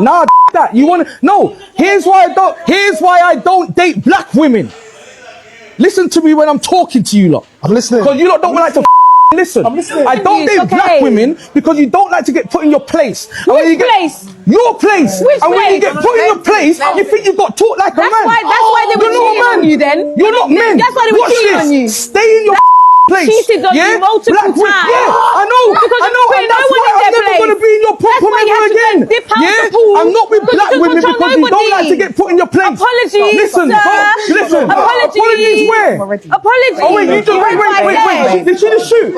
Nah, that. You wanna? No. Here's why I don't date black women. Listen to me when I'm talking to you lot. I'm listening. Because you lot don't like to listen. I'm listening. I don't date black women because you don't like to get put in your place. Which place? Your place. Which and when you place? get put in your place, you think you got taught like a man. That's why they were cheating on you then. You're not men. That's why they were Watch cheating this. on you. Stay in your place. Cheated on you multiple Black times. Yeah, I know. Because I know. you're And that's putting why no one in I'm their never going to place. be in your That's proper why you ever have to again. dip out the pool. I'm not with Because black you women control because you don't like to nobody. get put in your place. Apologies, Listen, sir. listen. Apologies. where? Apologies. Oh wait, you just wait. Did she just shoot?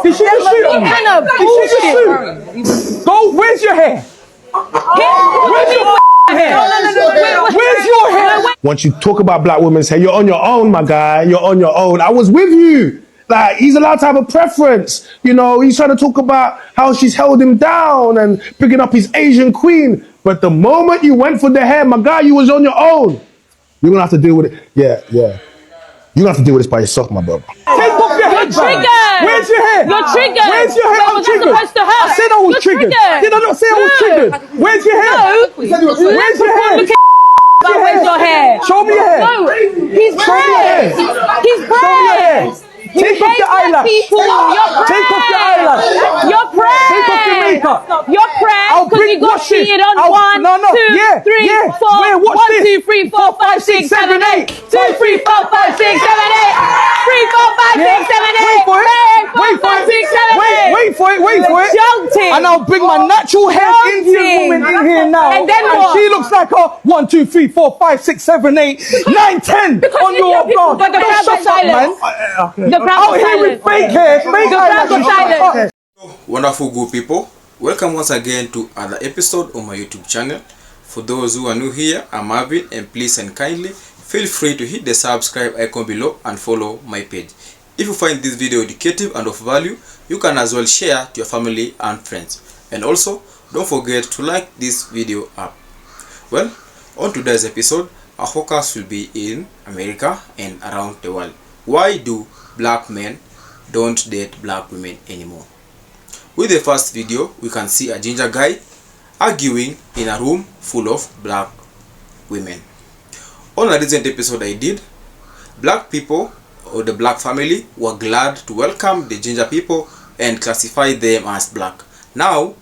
Did she just shoot? What kind of Did she just shoot? Go. Where's your hair? Where's your hair? Where's your hair? Once you talk about black women's hair, you're on your own, my guy. You're on your own. I was with you. Like, he's allowed to have a preference. You know, he's trying to talk about how she's held him down and picking up his Asian queen. But the moment you went for the hair, my guy, you was on your own. You're gonna have to deal with it. Yeah. You're gonna have to deal with this by yourself, my brother. Take off your head. Triggered. Where's your hair? You're triggered. Where's your hair? I'm triggered. I said I was triggered. Did I not say I was triggered? Where's your hair? Where's your hair? Where's your hair? Show me your hair. No, he's pressed. He's pressed. Take off your eyelash. You're pressed. Take off your eyelash. You're pressed. Take off your makeup. You're pressed because you got cheated on 1, 2, 3, 4. 1, 2, 3, 4, 5, 6, 7, 8. 2, 3, 4, 5, 6, 7, 8. 3, 4, 5, 6, 7, 8. Wait for it. Jumped it. And I'll bring my natural hair Indian woman in here now. And then what? she looks like a 1, 2, 3, 4, 5, 6, 7, 8, 9, 10 on your blog. But the crowd got silent. The crowd Out got here with silent. fake hair, fake The crowd got silent. Wonderful good people, welcome once again to another episode on my YouTube channel. For those who are new here, I'm Marvin, and please and kindly feel free to hit the subscribe icon below and follow my page. If you find this video educative and of value, you can as well share to your family and friends. And also, don't forget to like this video up. Well, on today's episode, our focus will be in America and around the world. Why do black men don't date black women anymore? With the first video, we can see a ginger guy arguing in a room full of black women. On a recent episode I did, black people or the black family were glad to welcome the ginger people and classify them as black. Now,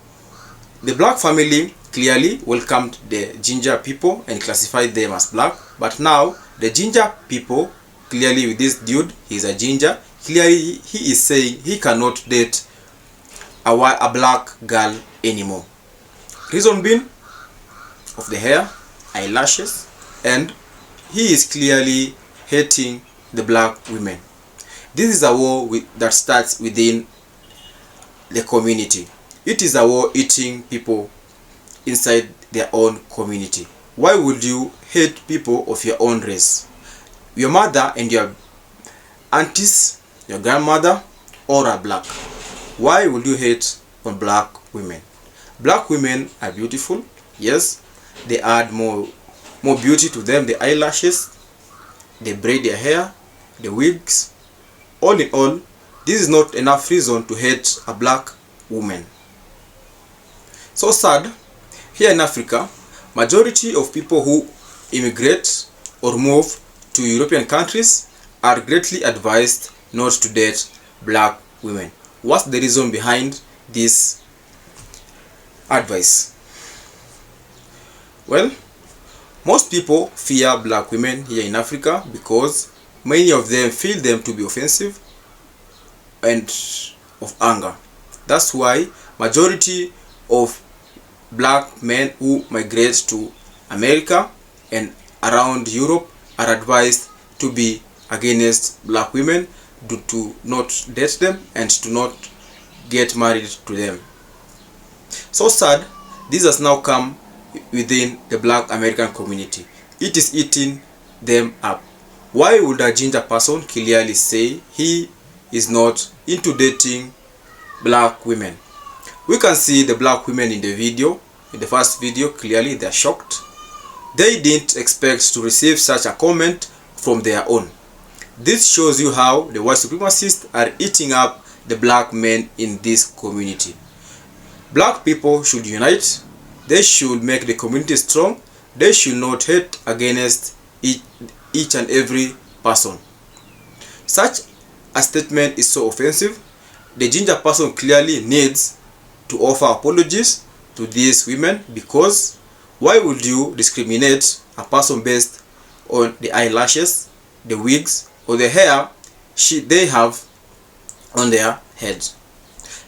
the black family clearly welcomed the ginger people and classified them as black, but now the ginger people, clearly with this dude, he's a ginger, clearly he is saying he cannot date a black girl anymore. Reason being of the hair, eyelashes, and he is clearly hating the black women. This is a war that starts within the community. It is a war eating people inside their own community. Why would you hate people of your own race? Your mother and your aunties, your grandmother, all are black. Why would you hate on black women? Black women are beautiful. Yes, they add more beauty to them. The eyelashes, they braid their hair, the wigs. All in all, this is not enough reason to hate a black woman. So sad, here in Africa, majority of people who immigrate or move to European countries are greatly advised not to date black women. What's the reason behind this advice? Well, most people fear black women here in Africa because many of them feel them to be offensive and of anger. That's why majority of black men who migrate to America and around Europe are advised to be against black women, to not date them and to not get married to them. So sad, this has now come within the black American community. It is eating them up. Why would a ginger person clearly say he is not into dating black women? We can see the black women in the video, in the first video, clearly they are shocked. They didn't expect to receive such a comment from their own. This shows you how the white supremacists are eating up the black men in this community. Black people should unite. They should make the community strong. They should not hate against each and every person. Such a statement is so offensive. The ginger person clearly needs to offer apologies to these women, because why would you discriminate a person based on the eyelashes, the wigs, or the hair they have on their heads?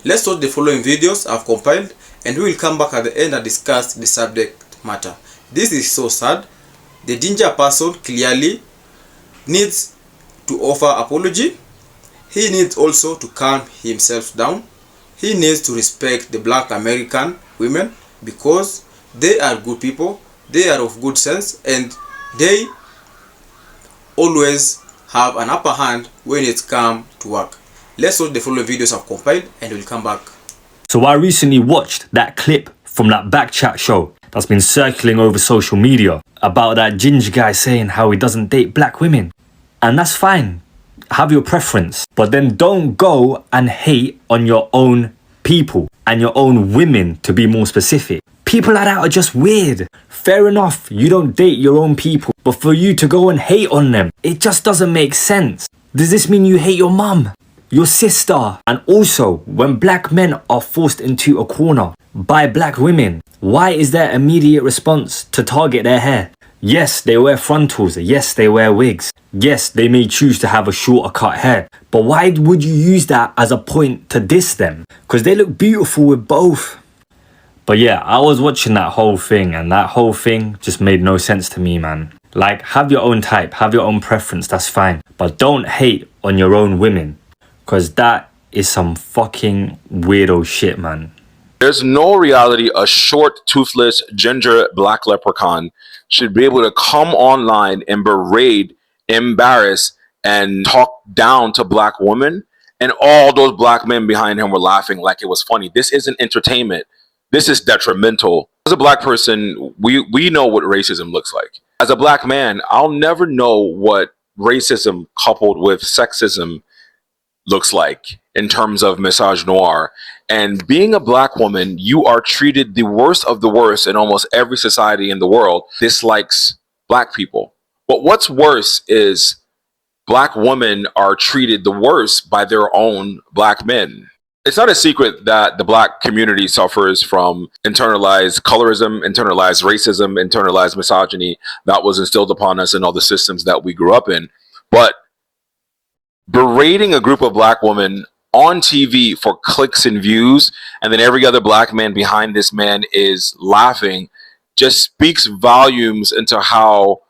Let's watch the following videos I've compiled, and we will come back at the end and discuss the subject matter. This is so sad. The ginger person clearly needs to offer apology. He needs also to calm himself down. He needs to respect the black American women, because they are good people, they are of good sense, and they always have an upper hand when it's come to work. Let's watch the following videos I've compiled, and we'll come back. So I recently watched that clip from that backchat show that's been circling over social media about that ginger guy saying how he doesn't date black women. And that's fine. Have your preference. But then don't go and hate on your own people and your own women, to be more specific. People like that are just weird. Fair enough, you don't date your own people, but for you to go and hate on them, it just doesn't make sense. Does this mean you hate your mum, your sister? And also, when black men are forced into a corner by black women, why is their immediate response to target their hair? Yes, they wear frontals. Yes, they wear wigs. Yes, they may choose to have a shorter cut hair. But why would you use that as a point to diss them? Because they look beautiful with both. But yeah, I was watching that whole thing, and that whole thing just made no sense to me, man. Like, have your own type, have your own preference, that's fine. But don't hate on your own women, because that is some fucking weirdo shit, man. There's no reality a short, toothless, ginger black leprechaun should be able to come online and berate, embarrass, and talk down to black women, and all those black men behind him were laughing like it was funny. This isn't entertainment. This is detrimental. As a black person, we know what racism looks like. As a black man, I'll never know what racism coupled with sexism looks like in terms of misogynoir. And being a black woman, you are treated the worst of the worst in almost every society in the world dislikes black people. But what's worse is black women are treated the worst by their own black men. It's not a secret that the black community suffers from internalized colorism, internalized racism, internalized misogyny that was instilled upon us in all the systems that we grew up in. But berating a group of black women on TV for clicks and views, and then every other black man behind this man is laughing, just speaks volumes into how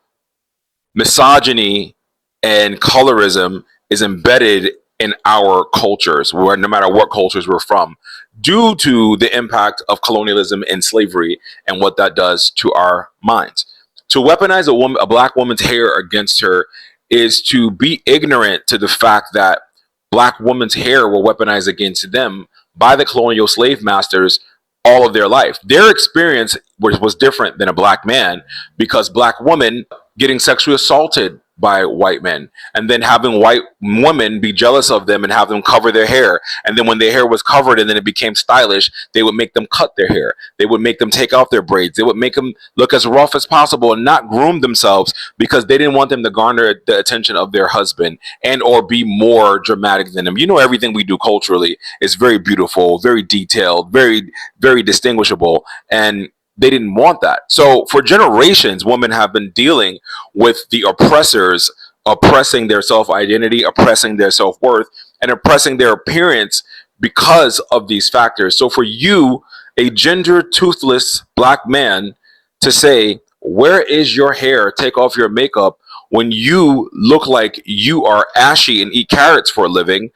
misogyny and colorism is embedded in our cultures, where no matter what cultures we're from, due to the impact of colonialism and slavery and what that does to our minds. To weaponize a black woman's hair against her is to be ignorant to the fact that black women's hair were weaponized against them by the colonial slave masters all of their life. Their experience was different than a black man, because black women getting sexually assaulted by white men, and then having white women be jealous of them and have them cover their hair. And then when their hair was covered and then it became stylish, they would make them cut their hair. They would make them take off their braids. They would make them look as rough as possible and not groom themselves, because they didn't want them to garner the attention of their husband and or be more dramatic than them. You know, everything we do culturally is very beautiful, very detailed, very, very distinguishable. And they didn't want that. So for generations, women have been dealing with the oppressors oppressing their self-identity, oppressing their self-worth, and oppressing their appearance because of these factors. So for you, a ginger, toothless black man, to say, where is your hair? Take off your makeup, when you look like you are ashy and eat carrots for a living,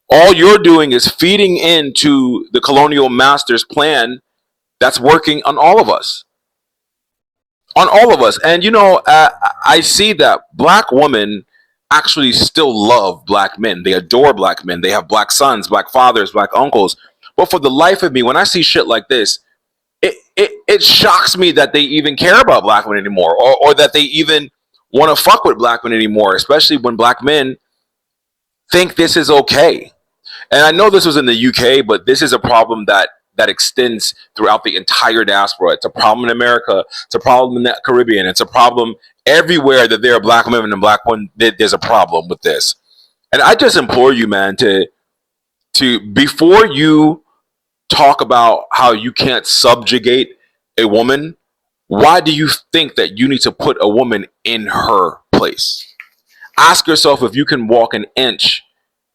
all you're doing is feeding into the colonial master's plan that's working on all of us. On all of us. And, you know, I see that black women actually still love black men. They adore black men. They have black sons, black fathers, black uncles. But for the life of me, when I see shit like this, it shocks me that they even care about black men anymore, or that they even want to fuck with black men anymore, especially when black men think this is okay. And I know this was in the UK, but this is a problem that that extends throughout the entire diaspora. It's a problem in America. It's a problem in the Caribbean. It's a problem everywhere that there are black women and black women. There's a problem with this. And I just implore you, man, to before you talk about how you can't subjugate a woman, why do you think that you need to put a woman in her place? Ask yourself if you can walk an inch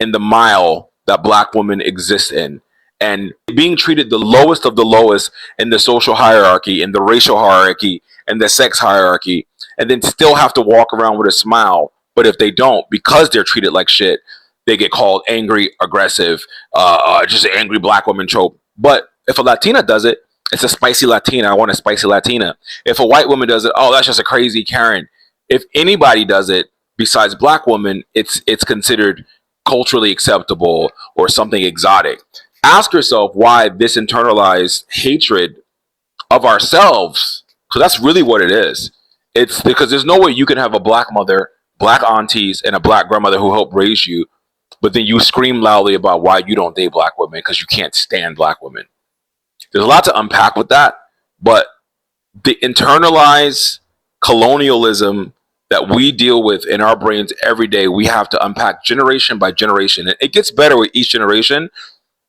in the mile that black women exist in, and being treated the lowest of the lowest in the social hierarchy, in the racial hierarchy, and the sex hierarchy, and then still have to walk around with a smile. But if they don't, because they're treated like shit, they get called angry, aggressive, just an angry black woman trope. But if a Latina does it, it's a spicy Latina. I want a spicy Latina. If a white woman does it, oh, that's just a crazy Karen. If anybody does it besides black women, it's considered culturally acceptable or something exotic. Ask yourself why this internalized hatred of ourselves, because that's really what it is. It's because there's no way you can have a black mother, black aunties, and a black grandmother who helped raise you, but then you scream loudly about why you don't date black women because you can't stand black women. There's a lot to unpack with that, but the internalized colonialism that we deal with in our brains every day, we have to unpack generation by generation. It gets better with each generation,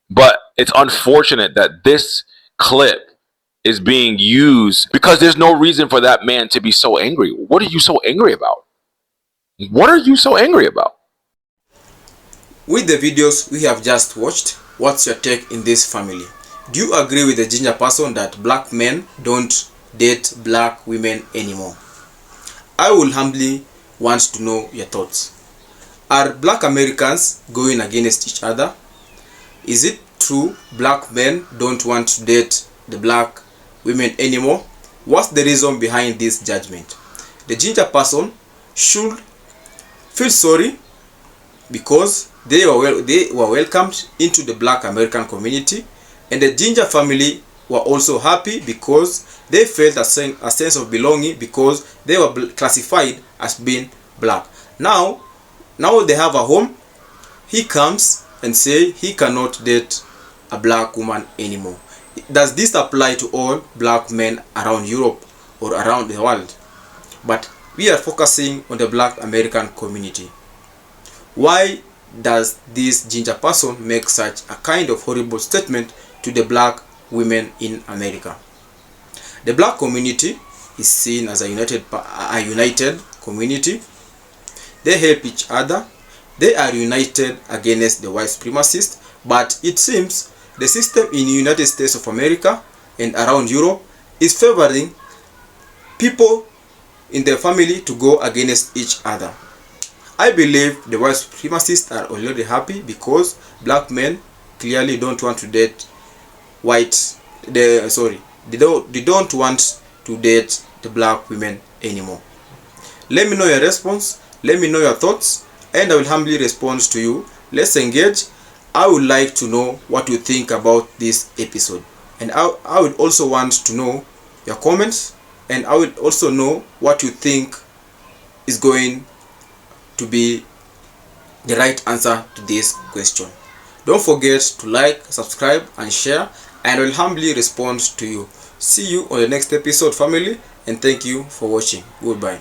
but it's unfortunate that this clip is being used because there's no reason for that man to be so angry. What are you so angry about? What are you so angry about? With the videos we have just watched, what's your take in this family? Do you agree with the ginger person that black men don't date black women anymore? I will humbly want to know your thoughts. Are black Americans going against each other? Is it true black men don't want to date the black women anymore? What's the reason behind this judgment? The ginger person should feel sorry because they were welcomed into the black American community, and the ginger family were also happy because they felt a sense of belonging because they were classified as being black. Now they have a home. He comes and say he cannot date a black woman anymore. Does this apply to all black men around Europe or around the world? But we are focusing on the black American community. Why does this ginger person make such a kind of horrible statement to the black women in America? The black community is seen as a united community. They help each other. They are united against the white supremacists, but it seems the system in the United States of America and around Europe is favoring people in their family to go against each other. I believe the white supremacists are already happy because black men clearly don't want to date they don't want to date the black women anymore. Let me know your response, let me know your thoughts, and I will humbly respond to you. Let's engage. I would like to know what you think about this episode, and I would also want to know your comments, and I would also know what you think is going to be the right answer to this question. Don't forget to like, subscribe, and share, and I will humbly respond to you. See you on the next episode, family, and thank you for watching. Goodbye.